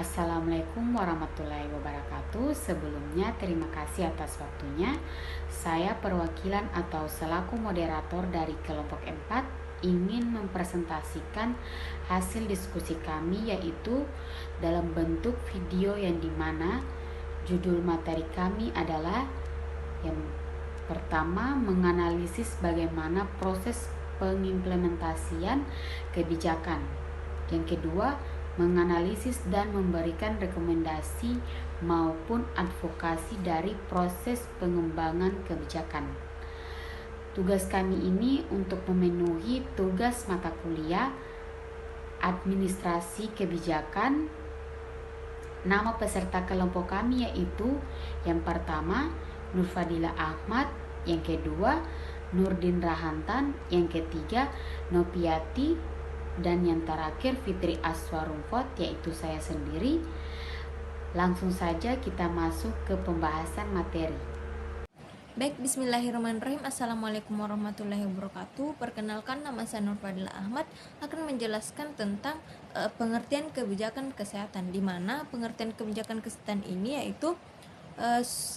Assalamualaikum warahmatullahi wabarakatuh. Sebelumnya terima kasih atas waktunya. Saya perwakilan atau selaku moderator dari kelompok 4 ingin mempresentasikan hasil diskusi kami, yaitu dalam bentuk video yang dimana judul materi kami adalah yang pertama, menganalisis bagaimana proses pengimplementasian kebijakan. Yang kedua, menganalisis dan memberikan rekomendasi maupun advokasi dari proses pengembangan kebijakan. Tugas kami ini untuk memenuhi tugas mata kuliah administrasi kebijakan. Nama peserta kelompok kami yaitu yang pertama Nurfadila Ahmad, yang kedua Nurdin Rahantan, yang ketiga Nopiati, dan yang terakhir Fitri Aswarumfot, yaitu saya sendiri. Langsung saja kita masuk ke pembahasan materi. Baik, bismillahirrahmanirrahim. Assalamualaikum warahmatullahi wabarakatuh. Perkenalkan, nama saya Nurfadila Ahmad, akan menjelaskan tentang pengertian kebijakan kesehatan, di mana pengertian kebijakan kesehatan ini yaitu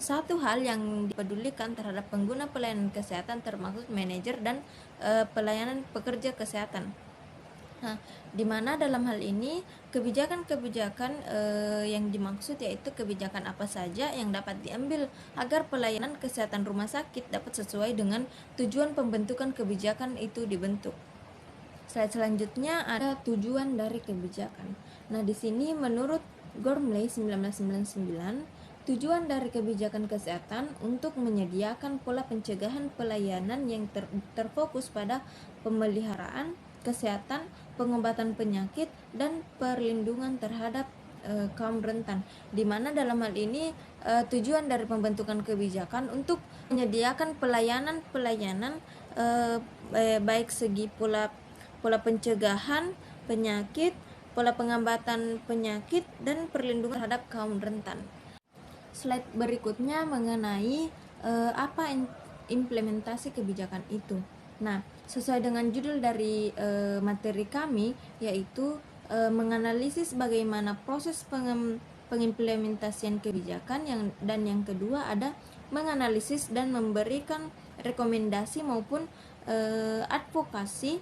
satu hal yang dipedulikan terhadap pengguna pelayanan kesehatan, termasuk manajer dan pelayanan pekerja kesehatan. Nah, di mana dalam hal ini kebijakan-kebijakan yang dimaksud yaitu kebijakan apa saja yang dapat diambil agar pelayanan kesehatan rumah sakit dapat sesuai dengan tujuan pembentukan kebijakan itu dibentuk. Slide selanjutnya ada tujuan dari kebijakan. Nah, di sini menurut Gormley 1999, tujuan dari kebijakan kesehatan untuk menyediakan pola pencegahan pelayanan yang terfokus pada pemeliharaan kesehatan, pengobatan penyakit, dan perlindungan terhadap kaum rentan, di mana dalam hal ini tujuan dari pembentukan kebijakan untuk menyediakan pelayanan baik segi pola pencegahan penyakit, pola pengobatan penyakit, dan perlindungan terhadap kaum rentan. Slide berikutnya mengenai apa implementasi kebijakan itu. Nah, sesuai dengan judul dari materi kami, yaitu menganalisis bagaimana proses pengimplementasian kebijakan, dan yang kedua ada menganalisis dan memberikan rekomendasi maupun advokasi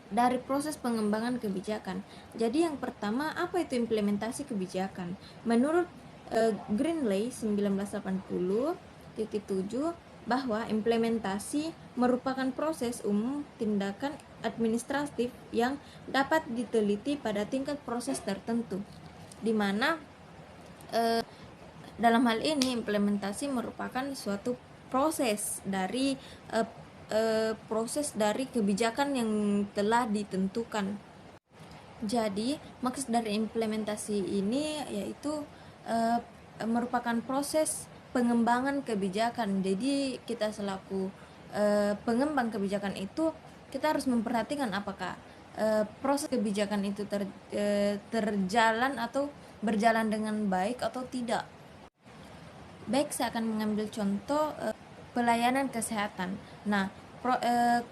dari proses pengembangan kebijakan. Jadi yang pertama, apa itu implementasi kebijakan? Menurut Greenley 1980-7 bahwa implementasi merupakan proses umum tindakan administratif yang dapat diteliti pada tingkat proses tertentu, di mana dalam hal ini implementasi merupakan suatu proses dari kebijakan yang telah ditentukan. Jadi maksud dari implementasi ini yaitu merupakan proses pengembangan kebijakan. Jadi kita selaku pengembang kebijakan itu, kita harus memperhatikan apakah proses kebijakan itu terjalan atau berjalan dengan baik atau tidak. Baik, saya akan mengambil contoh pelayanan kesehatan. Nah,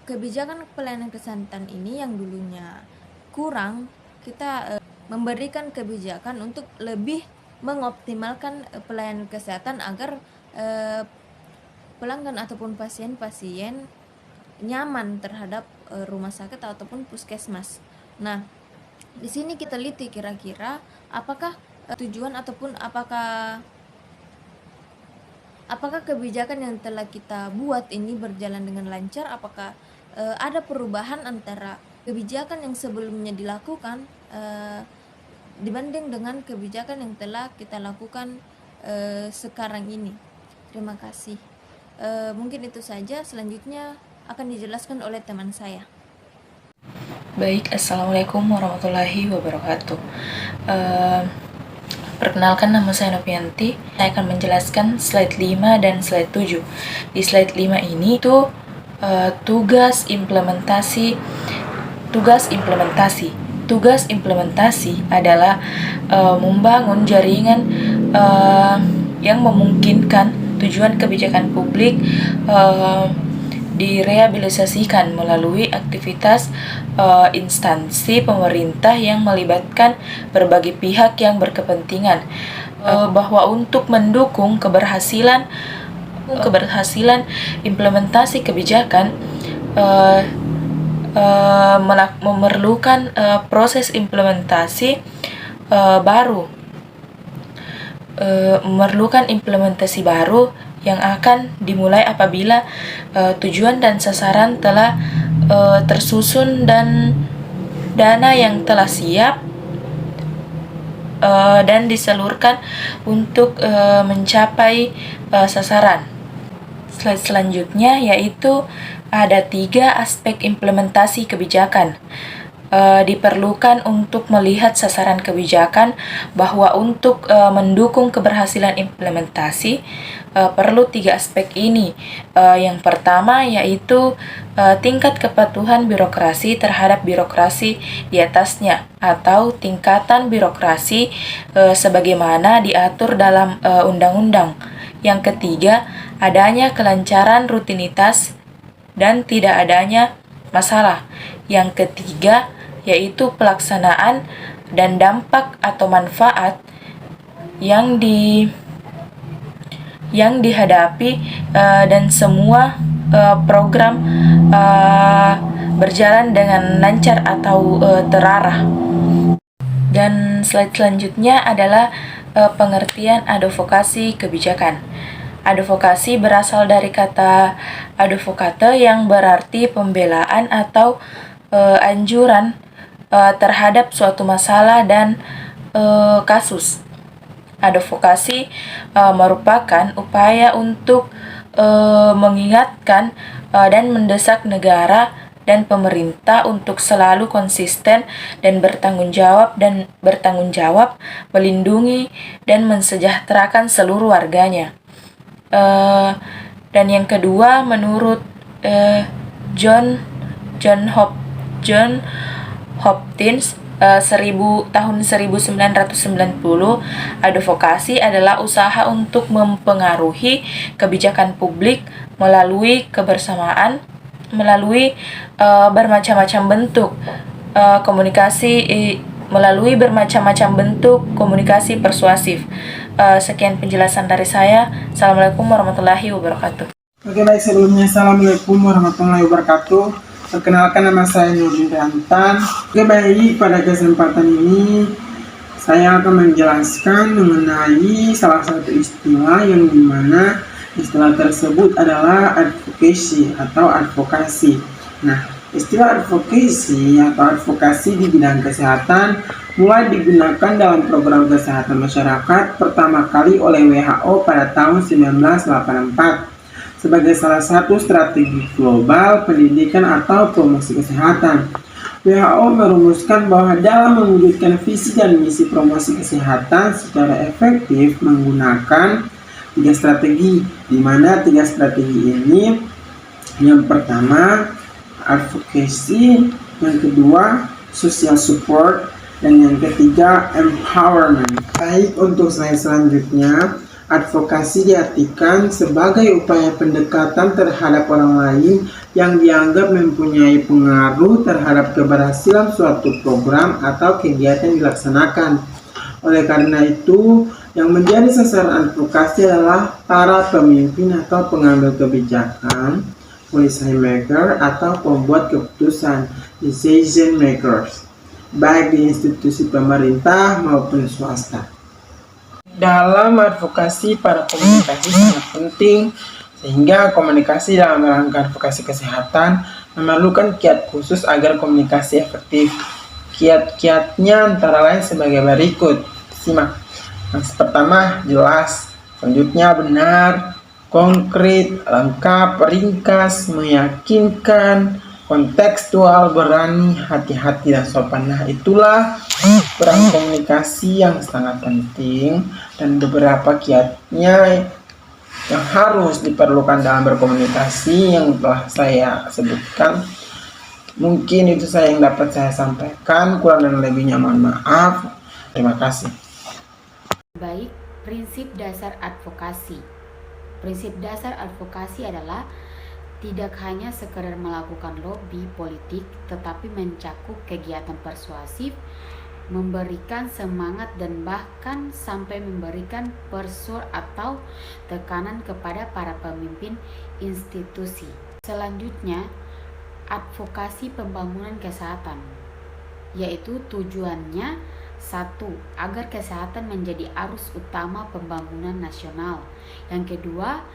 kebijakan pelayanan kesehatan ini yang dulunya kurang, kita memberikan kebijakan untuk lebih mengoptimalkan pelayanan kesehatan agar pelanggan ataupun pasien-pasien nyaman terhadap rumah sakit ataupun puskesmas. Nah, di sini kita teliti kira-kira apakah tujuan ataupun apakah kebijakan yang telah kita buat ini berjalan dengan lancar, apakah ada perubahan antara kebijakan yang sebelumnya dilakukan dibanding dengan kebijakan yang telah kita lakukan sekarang ini. Terima kasih. Mungkin itu saja. Selanjutnya akan dijelaskan oleh teman saya. Baik, Assalamualaikum warahmatullahi wabarakatuh. Perkenalkan, nama saya Nopianti. Saya akan menjelaskan slide 5 dan slide 7. Di slide 5 ini itu tugas implementasi. Tugas implementasi adalah membangun jaringan yang memungkinkan tujuan kebijakan publik direalisasikan melalui aktivitas instansi pemerintah yang melibatkan berbagai pihak yang berkepentingan, bahwa untuk mendukung keberhasilan implementasi kebijakan memerlukan proses implementasi baru yang akan dimulai apabila tujuan dan sasaran telah tersusun dan dana yang telah siap dan disalurkan untuk mencapai sasaran. Slide selanjutnya yaitu ada 3 aspek implementasi kebijakan. Diperlukan untuk melihat sasaran kebijakan, bahwa untuk mendukung keberhasilan implementasi perlu 3 aspek ini. Yang pertama yaitu tingkat kepatuhan birokrasi terhadap birokrasi di atasnya, atau tingkatan birokrasi sebagaimana diatur dalam undang-undang. Yang ketiga, adanya kelancaran rutinitas dan tidak adanya masalah. Yang ketiga yaitu pelaksanaan dan dampak atau manfaat yang dihadapi dan semua program berjalan dengan lancar atau terarah. Dan slide selanjutnya adalah pengertian advokasi kebijakan. Advokasi berasal dari kata advocate yang berarti pembelaan atau anjuran terhadap suatu masalah dan kasus. Advokasi merupakan upaya untuk mengingatkan dan mendesak negara dan pemerintah untuk selalu konsisten dan bertanggung jawab melindungi dan mensejahterakan seluruh warganya. Dan yang kedua, menurut John Hopkins tahun 1990, advokasi adalah usaha untuk mempengaruhi kebijakan publik melalui kebersamaan, melalui bermacam-macam bentuk komunikasi persuasif. Sekian penjelasan dari saya. Assalamualaikum warahmatullahi wabarakatuh. Oke, baik, sebelumnya Assalamualaikum warahmatullahi wabarakatuh. Perkenalkan, nama saya Nurdin Rahantan. Oke, baik, pada kesempatan ini saya akan menjelaskan mengenai salah satu istilah yang dimana istilah tersebut adalah advocacy atau advokasi. Nah, istilah advokasi atau advokasi di bidang kesehatan mulai digunakan dalam program kesehatan masyarakat pertama kali oleh WHO pada tahun 1984 sebagai salah satu strategi global pendidikan atau promosi kesehatan. WHO merumuskan bahwa dalam mewujudkan visi dan misi promosi kesehatan secara efektif menggunakan 3 strategi, di mana 3 strategi ini yang pertama advocacy, yang kedua social support, dan yang ketiga empowerment. Baik, untuk slide selanjutnya, advokasi diartikan sebagai upaya pendekatan terhadap orang lain yang dianggap mempunyai pengaruh terhadap keberhasilan suatu program atau kegiatan yang dilaksanakan. Oleh karena itu, yang menjadi sasaran advokasi adalah para pemimpin atau pengambil kebijakan, policy maker atau pembuat keputusan, decision makers, baik di institusi pemerintah maupun swasta. Dalam advokasi, para komunikasi sangat penting, sehingga komunikasi dalam rangka advokasi kesehatan memerlukan kiat khusus agar komunikasi efektif. Kiat-kiatnya antara lain sebagai berikut. Simak. Yang pertama, jelas. Selanjutnya, benar, konkret, lengkap, ringkas, meyakinkan, kontekstual, berani, hati-hati, dan sopan. Nah, itulah peran komunikasi yang sangat penting dan beberapa kiatnya yang harus diperlukan dalam berkomunikasi yang telah saya sebutkan. Mungkin itu saya yang dapat saya sampaikan, kurang dan lebihnya mohon maaf. Terima kasih. Baik, prinsip dasar advokasi. Prinsip dasar advokasi adalah tidak hanya sekedar melakukan lobby politik, tetapi mencakup kegiatan persuasif, memberikan semangat dan bahkan sampai memberikan pressure atau tekanan kepada para pemimpin institusi. Selanjutnya, advokasi pembangunan kesehatan, yaitu tujuannya satu, agar kesehatan menjadi arus utama pembangunan nasional. Yang kedua,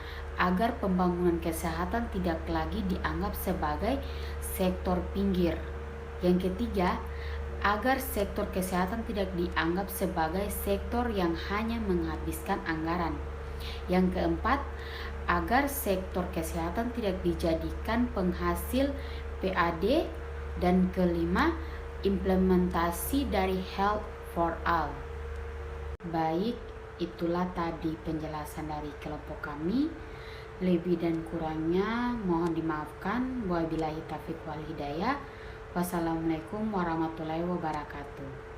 agar pembangunan kesehatan tidak lagi dianggap sebagai sektor pinggir. Yang ketiga, agar sektor kesehatan tidak dianggap sebagai sektor yang hanya menghabiskan anggaran. Yang keempat, agar sektor kesehatan tidak dijadikan penghasil PAD. Dan kelima, implementasi dari Health for All. Baik, itulah tadi penjelasan dari kelompok kami. Lebih dan kurangnya mohon dimaafkan. Wabillahi taufiq wal hidayah. Wassalamualaikum warahmatullahi wabarakatuh.